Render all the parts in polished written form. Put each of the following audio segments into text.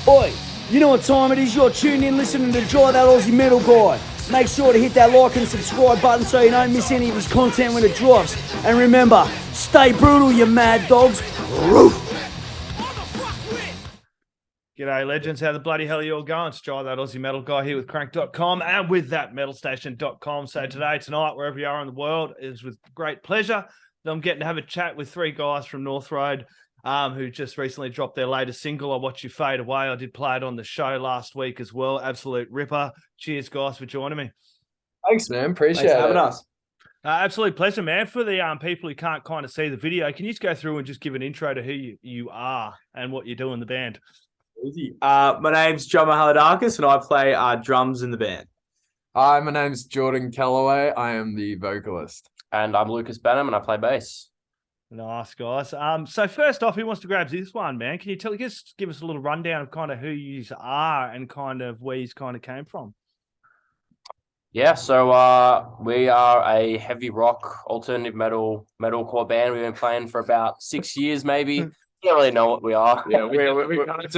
Oi, you know what time it is? You're tuned in listening to Dry That Aussie Metal Guy. Make sure to hit that like and subscribe button so you don't miss any of his content when it drops. And remember, stay brutal, you mad dogs. Roof. G'day, legends. How the bloody hell are you all going? It's Dry That Aussie Metal Guy here with Crannk.com and with that metalstation.com. So tonight, wherever you are in the world, it is with great pleasure that I'm getting to have a chat with three guys from North Road who just recently dropped their latest single, I Watch You Fade Away. I did play it on the show last week as well. Absolute ripper. Cheers, guys, for joining me. Thanks, man. Appreciate it. having us. Absolute pleasure, man. For the people who can't kind of see the video, can you just go through and just give an intro to who you are and what you do in the band? Easy. My name's John Mahaladakis and I play drums in the band. Hi, my name's Jordan Kellaway. I am the vocalist. And I'm Lucas Banim and I play bass. Nice, guys. So first off, who wants to grab this one, man? Can you just give us a little rundown of kind of who you are and kind of where you kind of came from? Yeah, so we are a heavy rock, alternative metalcore band. We've been playing for about 6 years, maybe. Don't really know what we are. Yeah, we kind of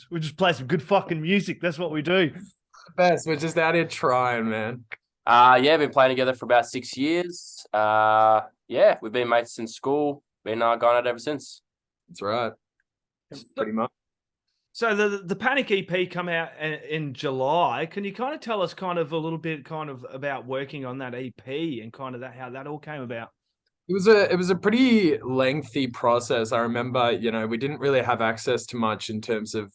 we just play some good fucking music. That's what we do. best. We're just out here trying, man. Been playing together for about 6 years. We've been mates since school. Been going out ever since. That's right. Pretty much. So the Panic EP come out in July. Can you kind of tell us kind of a little bit kind of about working on that EP and kind of how that all came about? It was a pretty lengthy process. I remember, we didn't really have access to much in terms of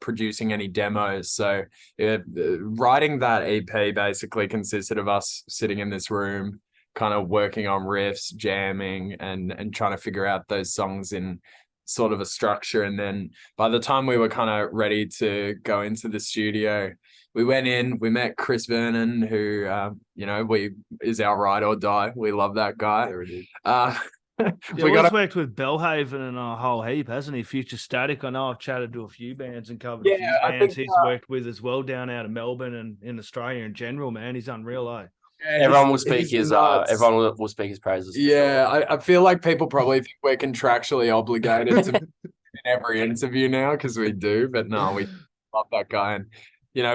producing any demos. So writing that EP basically consisted of us sitting in this room, kind of working on riffs, jamming, and trying to figure out those songs in sort of a structure. And then by the time we were kind of ready to go into the studio, we went in, we met Chris Vernon, who, is our ride or die. We love that guy. There it is. He's worked with Belle Haven and a whole heap, hasn't he? Future Static. I know I've chatted to a few bands and covered a few bands he's worked with as well down out of Melbourne and in Australia in general, man. He's unreal, eh? Yeah, everyone will speak his praises. Yeah, I feel like people probably think we're contractually obligated to in every interview now because we do, but no, we love that guy. And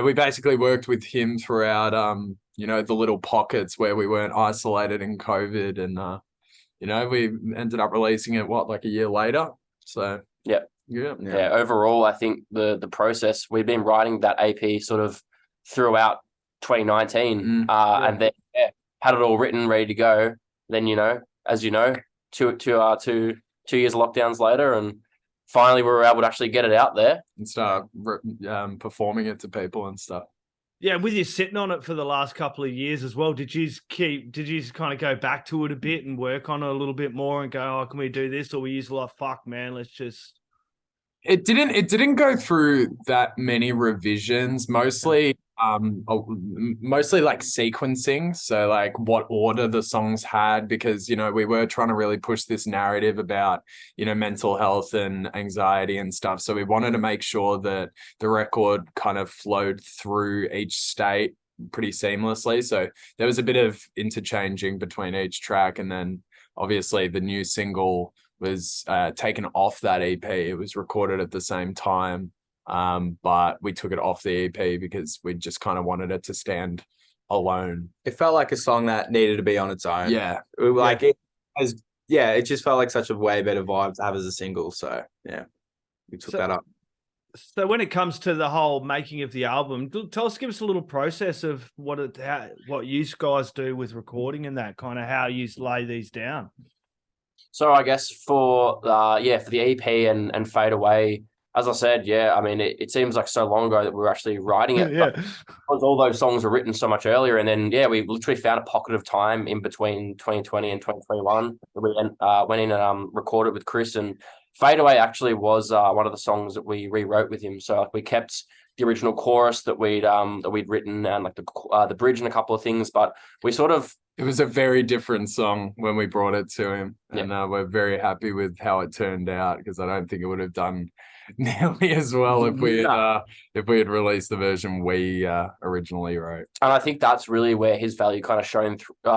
we basically worked with him throughout the little pockets where we weren't isolated in COVID, and we ended up releasing it like a year later. So yeah. Overall, I think the process, we've been writing that AP sort of throughout 2019, and then had it all written, ready to go. Then as you know, two years lockdowns later, and finally we were able to actually get it out there and start performing it to people and stuff. Yeah, with you sitting on it for the last couple of years as well, did you kind of go back to it a bit and work on it a little bit more and go, oh, can we do this? Or we use like, fuck, man, let's just. It didn't go through that many revisions, mostly like sequencing. So like what order the songs had, because, we were trying to really push this narrative about, mental health and anxiety and stuff. So we wanted to make sure that the record kind of flowed through each state pretty seamlessly. So there was a bit of interchanging between each track. And then obviously the new single was taken off that EP. It was recorded at the same time, but we took it off the EP because we just kind of wanted it to stand alone. It felt like a song that needed to be on its own. Yeah. It just felt like such a way better vibe to have as a single. So yeah, we took that up. So when it comes to the whole making of the album, give us a little process of what you guys do with recording and that, kind of how you lay these down. So I guess for the EP and Fade Away, as I said, it seems like so long ago that we were actually writing it. Yeah. Because all those songs were written so much earlier. And then, we literally found a pocket of time in between 2020 and 2021. We went in and recorded with Chris, and Fade Away actually was one of the songs that we rewrote with him. So we kept the original chorus that we'd written and like the bridge and a couple of things, but we sort of. It was a very different song when we brought it to him, and we're very happy with how it turned out, because I don't think it would have done nearly as well if we had released the version we originally wrote. And I think that's really where his value kind of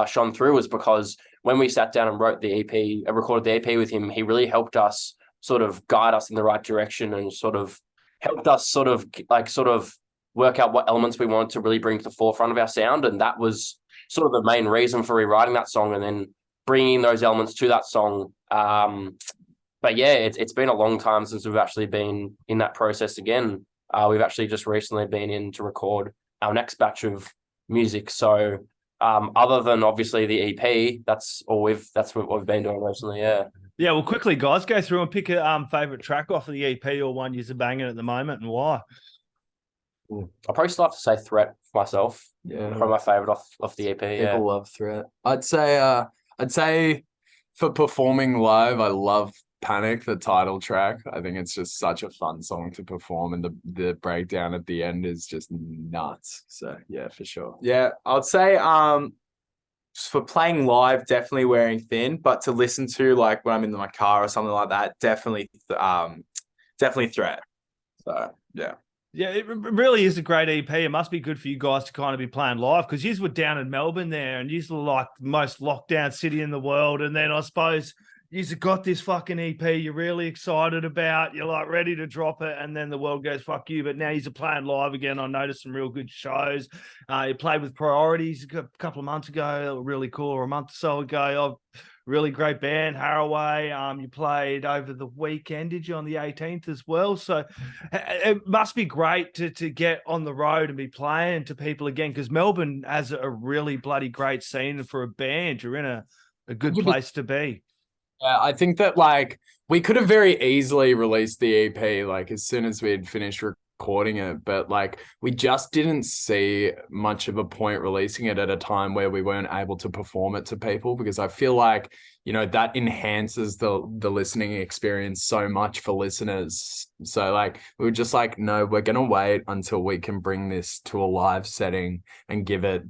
shone through, was because when we sat down and wrote the EP, recorded the EP with him, he really helped us sort of guide us in the right direction and sort of helped us sort of work out what elements we wanted to really bring to the forefront of our sound. And that was sort of the main reason for rewriting that song and then bringing those elements to that song. But yeah, it's been a long time since we've actually been in that process again. We've actually just recently been in to record our next batch of music. So other than obviously the EP, that's what we've been doing recently. Yeah. Yeah. Well, quickly, guys, go through and pick a favorite track off of the EP or one you're banging at the moment and why. I'll probably still have to say Threat for myself. Yeah. Probably my favorite off the EP. Yeah. People love Threat. I'd say for performing live, I love Panic, the title track. I think it's just such a fun song to perform, and the breakdown at the end is just nuts. So yeah, for sure. Yeah, I'd say for playing live, definitely Wearing Thin, but to listen to like when I'm in my car or something like that, definitely Threat. So yeah. Yeah, it really is a great EP. It must be good for you guys to kind of be playing live because you were down in Melbourne there and you were like the most locked down city in the world. And then I suppose you've got this fucking EP you're really excited about. You're like ready to drop it. And then the world goes, fuck you. But now you're playing live again. I noticed some real good shows. You played with Priorities a couple of months ago. Really cool. Or a month or so ago. Really great band, Haraway. You played over the weekend, did you, on the 18th as well? So it must be great to get on the road and be playing to people again because Melbourne has a really bloody great scene for a band. You're in a good place to be. Yeah, I think that like we could have very easily released the EP like as soon as we had finished recording it, but like we just didn't see much of a point releasing it at a time where we weren't able to perform it to people because I feel like, you know, that enhances the listening experience so much for listeners. So like we were just like, no, we're gonna wait until we can bring this to a live setting and give it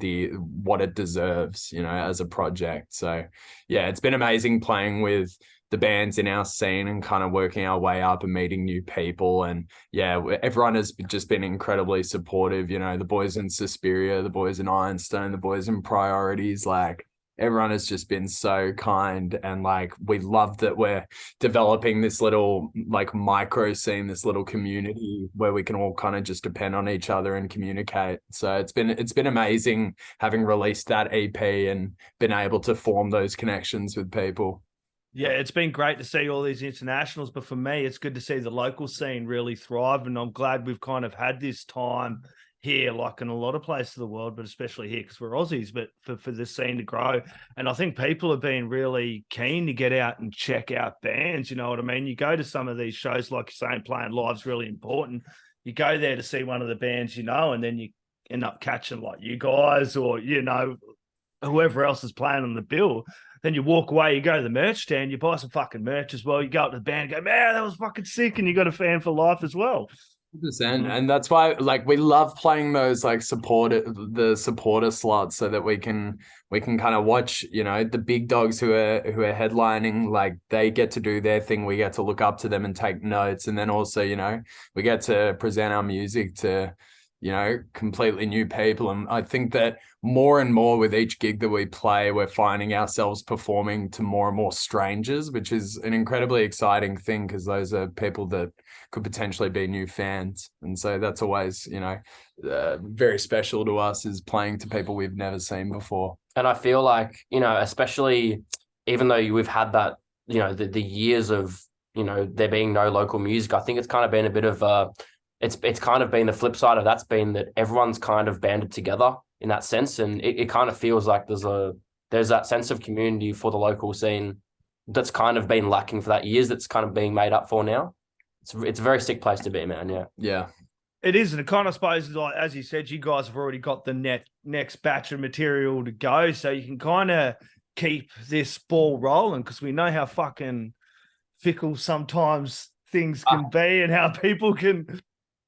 what it deserves, you know, as a project. So yeah, it's been amazing playing with the bands in our scene and kind of working our way up and meeting new people. And yeah, everyone has just been incredibly supportive. You know, the boys in Suspiria, the boys in Ironstone, the boys in Priorities, like everyone has just been so kind. And like, we love that we're developing this little like micro scene, this little community where we can all kind of just depend on each other and communicate. So it's been amazing having released that EP and been able to form those connections with people. Yeah, it's been great to see all these internationals, but for me, it's good to see the local scene really thrive. And I'm glad we've kind of had this time here, like in a lot of places of the world, but especially here because we're Aussies, but for this scene to grow. And I think people have been really keen to get out and check out bands, you know what I mean? You go to some of these shows, like you're saying, playing live's really important. You go there to see one of the bands you know, and then you end up catching like you guys or, you know, whoever else is playing on the bill. Then you walk away, you go to the merch stand, you buy some fucking merch as well. You go up to the band and go, man, that was fucking sick. And you got a fan for life as well. 100%. And that's why like we love playing those like the supporter slots so that we can kind of watch, you know, the big dogs who are headlining, like they get to do their thing. We get to look up to them and take notes. And then also, you know, we get to present our music to, you know, completely new people. And I think that more and more with each gig that we play, we're finding ourselves performing to more and more strangers, which is an incredibly exciting thing because those are people that could potentially be new fans. And so that's always, you know, very special to us is playing to people we've never seen before. And I feel like, you know, especially even though we've had that, you know, the years of, you know, there being no local music, I think it's kind of been a bit of it's kind of been the flip side of that's been that everyone's kind of banded together in that sense. And it kind of feels like there's that sense of community for the local scene that's kind of been lacking for that years that's kind of being made up for now. It's a very sick place to be, man. Yeah. Yeah. It is. And it kind of suppose, like, as you said, you guys have already got the next batch of material to go. So you can kind of keep this ball rolling because we know how fucking fickle sometimes things can be and how people can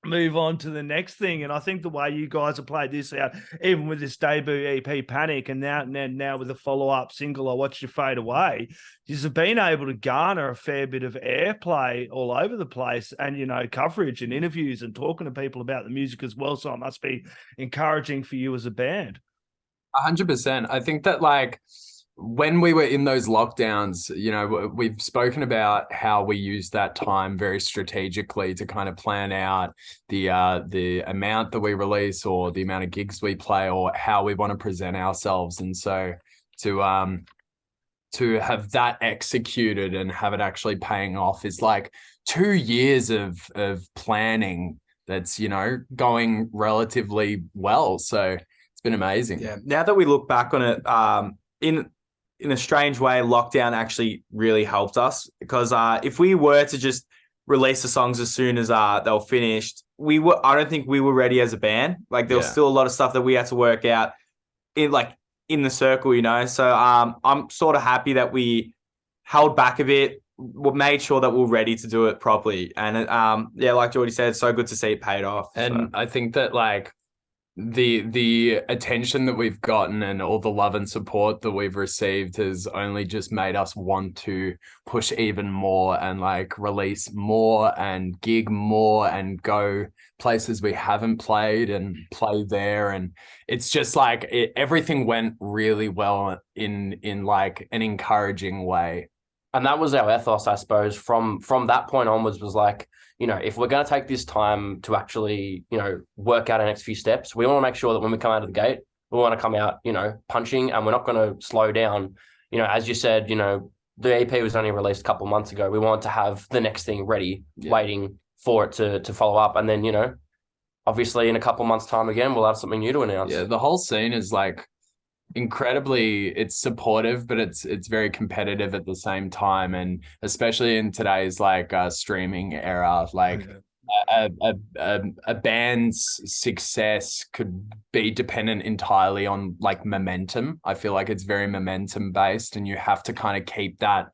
move on to the next thing. And I think the way you guys have played this out, even with this debut EP Panic and now with the follow-up single I Watched You Fade Away, you've been able to garner a fair bit of airplay all over the place and, you know, coverage and interviews and talking to people about the music as well. So it must be encouraging for you as a band. 100%. I think that like when we were in those lockdowns, you know, we've spoken about how we use that time very strategically to kind of plan out the amount that we release or the amount of gigs we play or how we want to present ourselves. And so to have that executed and have it actually paying off is like 2 years of planning that's, you know, going relatively well. So it's been amazing. Yeah. Now that we look back on it, in a strange way, lockdown actually really helped us because if we were to just release the songs as soon as they were finished, I don't think we were ready as a band. Like there was still a lot of stuff that we had to work out in the circle, you know. So I'm sort of happy that we held back a bit, made sure that we're ready to do it properly. And like Jordy said, it's so good to see it paid off. And I think that like the attention that we've gotten and all the love and support that we've received has only just made us want to push even more and like release more and gig more and go places we haven't played and play there. And it's just like everything went really well in like an encouraging way. And that was our ethos, I suppose, from that point onwards, was like, you know, if we're going to take this time to actually, you know, work out our next few steps, we want to make sure that when we come out of the gate, we want to come out, you know, punching, and we're not going to slow down. You know, as you said, you know, the EP was only released a couple of months ago. We want to have the next thing ready, waiting for it to follow up. And then, you know, obviously in a couple of months' time again, we'll have something new to announce. Yeah, the whole scene is like incredibly, it's supportive, but it's very competitive at the same time. And especially in today's like streaming era, like a band's success could be dependent entirely on like momentum. I feel like it's very momentum based, and you have to kind of keep that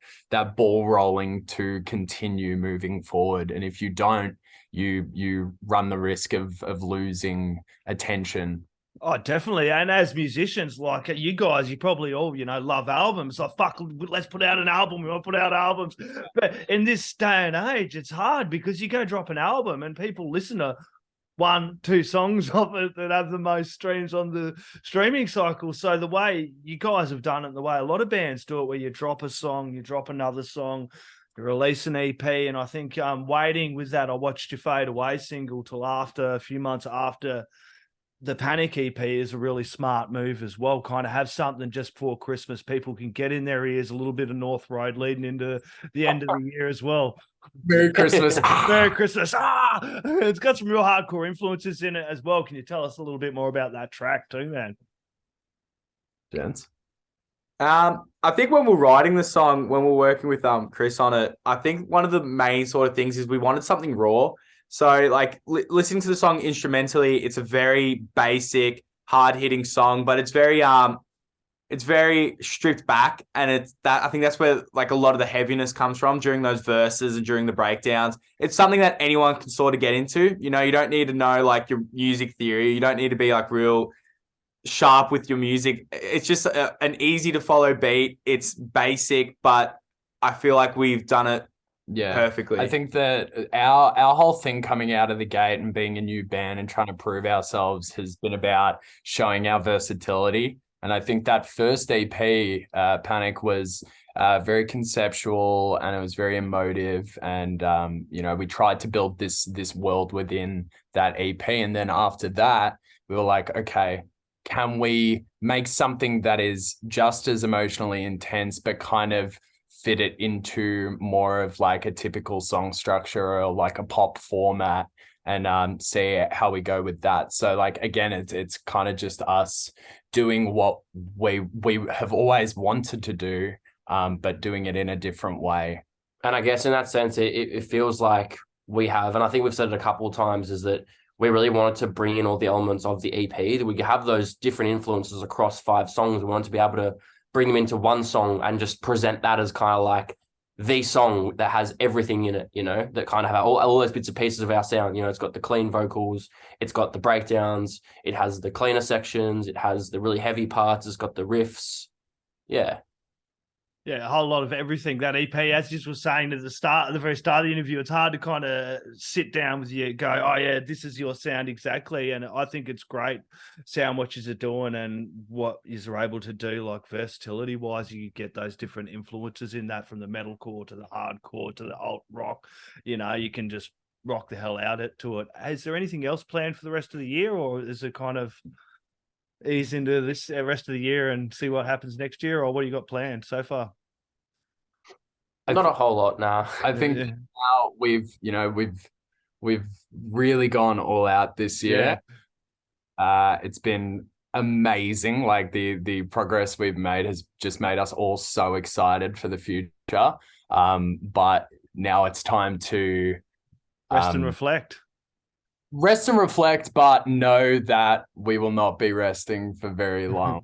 ball rolling to continue moving forward. And if you don't, you run the risk of losing attention. Oh, definitely. And as musicians, like you guys, you probably all, you know, love albums. Like, fuck, let's put out an album. We want to put out albums. But in this day and age, it's hard because you go drop an album and people listen to 1-2 songs of it that have the most streams on the streaming cycle. So the way you guys have done it, the way a lot of bands do it, where you drop a song, you drop another song, you release an EP. And I think waiting with that, I watched your Fade Away single till after a few months after the Panic EP is a really smart move as well. Kind of have something just before Christmas. People can get in their ears, a little bit of North Road leading into the end of the year as well. Merry Christmas. Merry Christmas. It's got some real hardcore influences in it as well. Can you tell us a little bit more about that track too, man? Gents? I think when we're writing the song, when we're working with Chris on it, I think one of the main sort of things is we wanted something raw. So like listening to the song instrumentally, it's a very basic, hard-hitting song, but it's very stripped back, and I think that's where like a lot of the heaviness comes from during those verses and during the breakdowns. It's something that anyone can sort of get into. You know, you don't need to know like your music theory. You don't need to be like real sharp with your music. It's just an easy to follow beat. It's basic, but I feel like we've done it perfectly. I think that our whole thing coming out of the gate and being a new band and trying to prove ourselves has been about showing our versatility. And I think that first EP, Panic, was very conceptual, and it was very emotive. And you know, we tried to build this world within that EP. And then after that, we were like, okay, can we make something that is just as emotionally intense, but kind of fit it into more of like a typical song structure or like a pop format, and see how we go with that. So like, again, it's kind of just us doing what we have always wanted to do, but doing it in a different way. And I guess in that sense, it feels like we have, and I think we've said it a couple of times, is that we really wanted to bring in all the elements of the EP, that we could have those different influences across 5 songs. We wanted to be able to bring them into one song and just present that as kind of like the song that has everything in it, you know, that kind of have all those bits and pieces of our sound. You know, it's got the clean vocals, it's got the breakdowns, it has the cleaner sections, it has the really heavy parts, it's got the riffs. Yeah, Yeah, a whole lot of everything. That EP, as you were saying at the very start of the interview, it's hard to kind of sit down with you, go, oh yeah, this is your sound exactly. And I think it's great sound watches are doing and what you're able to do, like versatility wise. You get those different influences in that, from the metalcore to the hardcore to the alt rock. You know, you can just rock the hell out to it. Is there anything else planned for the rest of the year, or is it kind of ease into this rest of the year and see what happens next year, or what do you got planned so far? Not a whole lot, nah. I think now we've really gone all out this year. It's been amazing. Like the progress we've made has just made us all so excited for the future. But now it's time to rest and reflect. Rest and reflect, but know that we will not be resting for very long.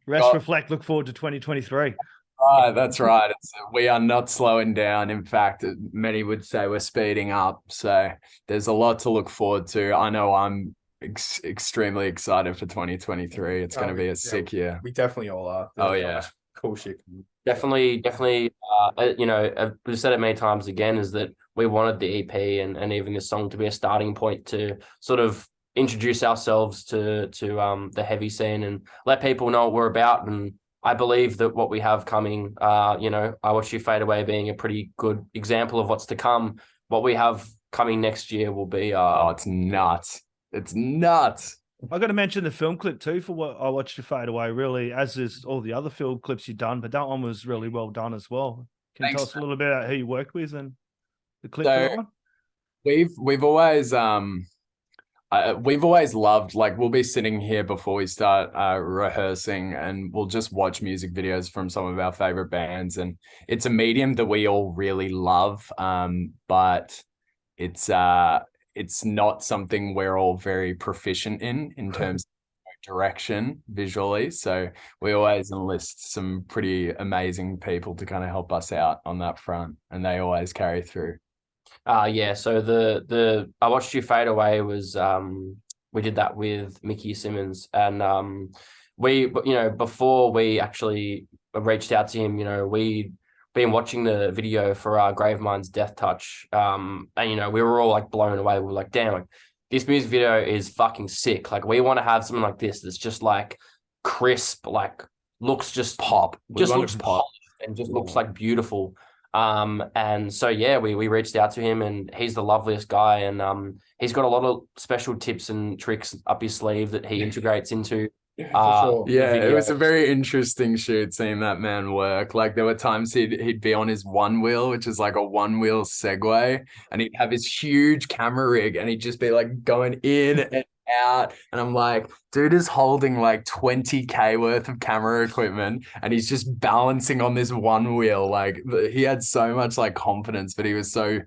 Reflect, look forward to 2023. Right, that's right. We are not slowing down. In fact, many would say we're speeding up. So there's a lot to look forward to. I know I'm extremely excited for 2023. It's going to be a sick year. We definitely all are. Oh, yeah. Cool shit. Definitely. You know, we've said it many times again, is that we wanted the EP and even this song to be a starting point to sort of introduce ourselves to the heavy scene and let people know what we're about. And I believe that what we have coming, you know, I Watch You Fade Away being a pretty good example of what's to come. What we have coming next year will be it's nuts. It's nuts. I got to mention the film clip too for what I Watched You Fade Away, really, as is all the other film clips you've done, but that one was really well done as well. Can you tell us a little bit about who you worked with and the clip for that one? We've always loved, like, we'll be sitting here before we start rehearsing and we'll just watch music videos from some of our favorite bands, and it's a medium that we all really love, but it's not something we're all very proficient in terms of direction visually. So we always enlist some pretty amazing people to kind of help us out on that front, and they always carry through. So the I Watched You Fade Away was we did that with Mickey Simmons, and we, you know, before we actually reached out to him, you know, we'd been watching the video for Gravemind's Death Touch, and you know, we were all like blown away. We were like, damn, like, this music video is fucking sick. Like, we want to have something like this that's just like crisp, like looks just pop, just looks pop, and just looks like beautiful. And so yeah, we reached out to him, and he's the loveliest guy, and he's got a lot of special tips and tricks up his sleeve that he integrates into. Sure. Yeah, it was a very interesting shoot seeing that man work. Like, there were times he'd be on his one wheel, which is like a one wheel Segway, and he'd have his huge camera rig, and he'd just be like going in and out, and I'm like, dude is holding like 20K worth of camera equipment, and he's just balancing on this one wheel. Like, he had so much like confidence, but he was so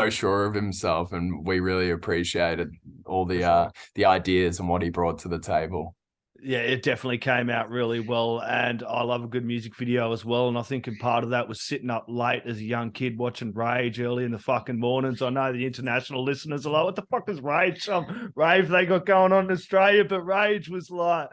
sure of himself, and we really appreciated all the ideas and what he brought to the table. Yeah, it definitely came out really well, and I love a good music video as well. And I think a part of that was sitting up late as a young kid watching Rage early in the fucking mornings. I know the international listeners are like, what the fuck is Rage? Rave they got going on in Australia, but Rage was like,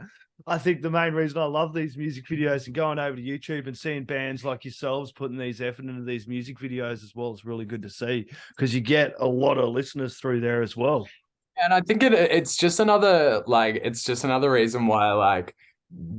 I think the main reason I love these music videos and going over to YouTube and seeing bands like yourselves putting these effort into these music videos as well is really good to see, because you get a lot of listeners through there as well. And I think it's just another reason why, like,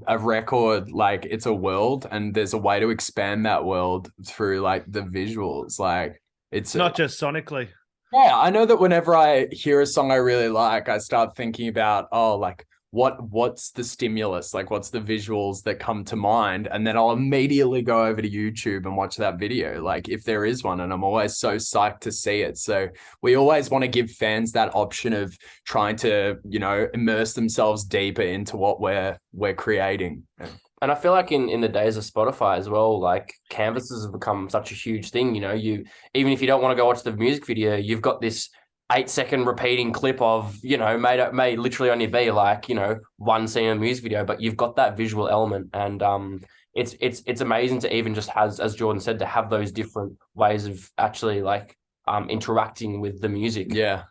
a record, like, it's a world, and there's a way to expand that world through like the visuals. Like, it's not just sonically. Yeah, I know that whenever I hear a song I really like, I start thinking about, like, what's the stimulus? Like, what's the visuals that come to mind? And then I'll immediately go over to YouTube and watch that video, like, if there is one, and I'm always so psyched to see it. So we always want to give fans that option of trying to, you know, immerse themselves deeper into what we're creating. And I feel like in the days of Spotify as well, like, canvases have become such a huge thing. You know, even if you don't want to go watch the music video, you've got this 8-second repeating clip of, you know, may literally only be like, you know, one scene in a music video, but you've got that visual element, and it's amazing to even just have, as Jordan said, to have those different ways of actually like interacting with the music. Yeah.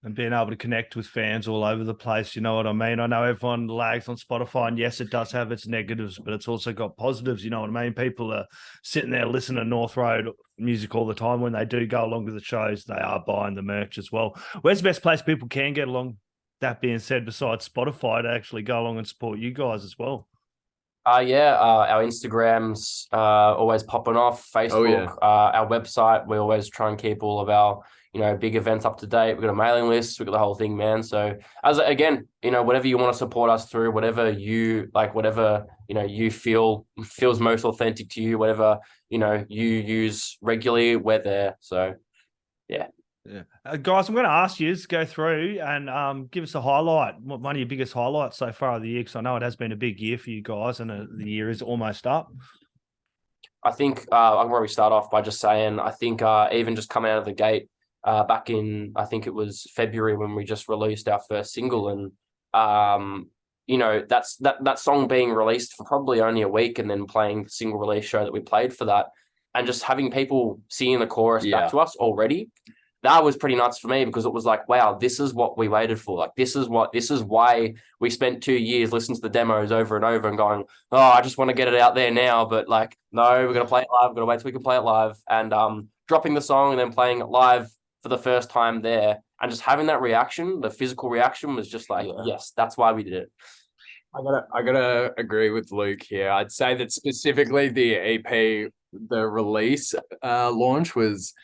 and being able to connect with fans all over the place. You know what I mean? I know everyone lags on Spotify, and yes, it does have its negatives, but it's also got positives. You know what I mean? People are sitting there listening to North Road music all the time. When they do go along to the shows, they are buying the merch as well. Where's the best place people can get along? That being said, besides Spotify, to actually go along and support you guys as well. Our Instagram's always popping off. Facebook, our website, we always try and keep all of our big events up to date. We've got a mailing list, we've got the whole thing, man. So whatever you want to support us through, whatever you like, whatever you feels most authentic to you, whatever you use regularly, we're there. So yeah. Guys, I'm going to ask you to go through and give us a highlight. One of your biggest highlights so far of the year, because I know it has been a big year for you guys, and the year is almost up. I think I can probably start off by just saying, I think even just coming out of the gate back in, I think it was February when we just released our first single, and that's that song being released for probably only a week, and then playing the single release show that we played for that, and just having people singing the chorus back to us already. That was pretty nuts for me, because it was like, wow, this is what we waited for. Like, this is why we spent 2 years listening to the demos over and over and going, oh, I just want to get it out there now. But like, no, we're going to play it live. We're going to wait till we can play it live. And dropping the song and then playing it live for the first time there, and just having that reaction, the physical reaction, was just like, yes, that's why we did it. I gotta agree with Luke here. I'd say that specifically the EP, the release launch was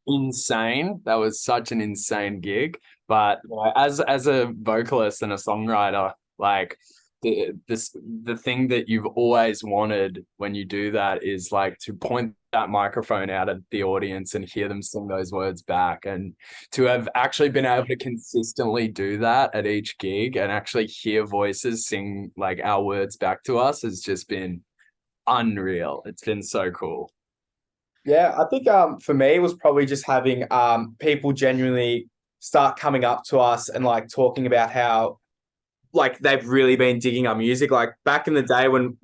insane. That was such an insane gig. But as a vocalist and a songwriter, like the thing that you've always wanted when you do that is like to point that microphone out at the audience and hear them sing those words back, and to have actually been able to consistently do that at each gig and actually hear voices sing like our words back to us has just been unreal. It's been so cool. Yeah, I think for me it was probably just having people genuinely start coming up to us and like talking about how like they've really been digging our music. Like back in the day when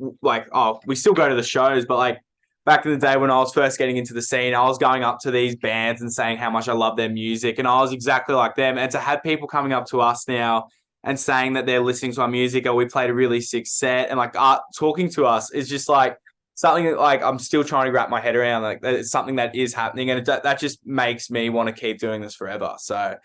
we still go to the shows, but like back in the day when I was first getting into the scene, I was going up to these bands and saying how much I love their music, and I was exactly like them. And to have people coming up to us now and saying that they're listening to our music, or we played a really sick set, and like talking to us is just like something that like I'm still trying to wrap my head around. Like it's something that is happening, and that just makes me want to keep doing this forever. So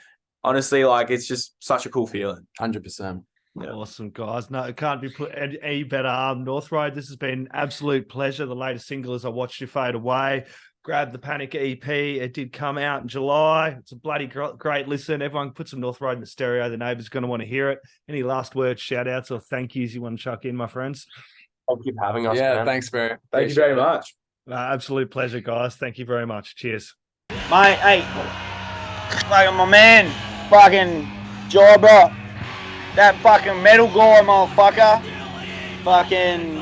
honestly, like it's just such a cool feeling. 100%. Yeah. Awesome, guys. No, it can't be put any better. North Road, this has been an absolute pleasure. The latest single is I Watched You Fade Away. Grab the Panic EP. It did come out in July. It's a bloody great listen. Everyone put some North Road in the stereo. The neighbours going to want to hear it. Any last words, shout outs, or thank yous you want to chuck in, my friends? Thank you for having us. Yeah, man. thanks, Barry. Thank you very much. Absolute pleasure, guys. Thank you very much. Cheers. Mate, hey, fucking my man, fucking Jobber, that fucking metal guy, motherfucker, fucking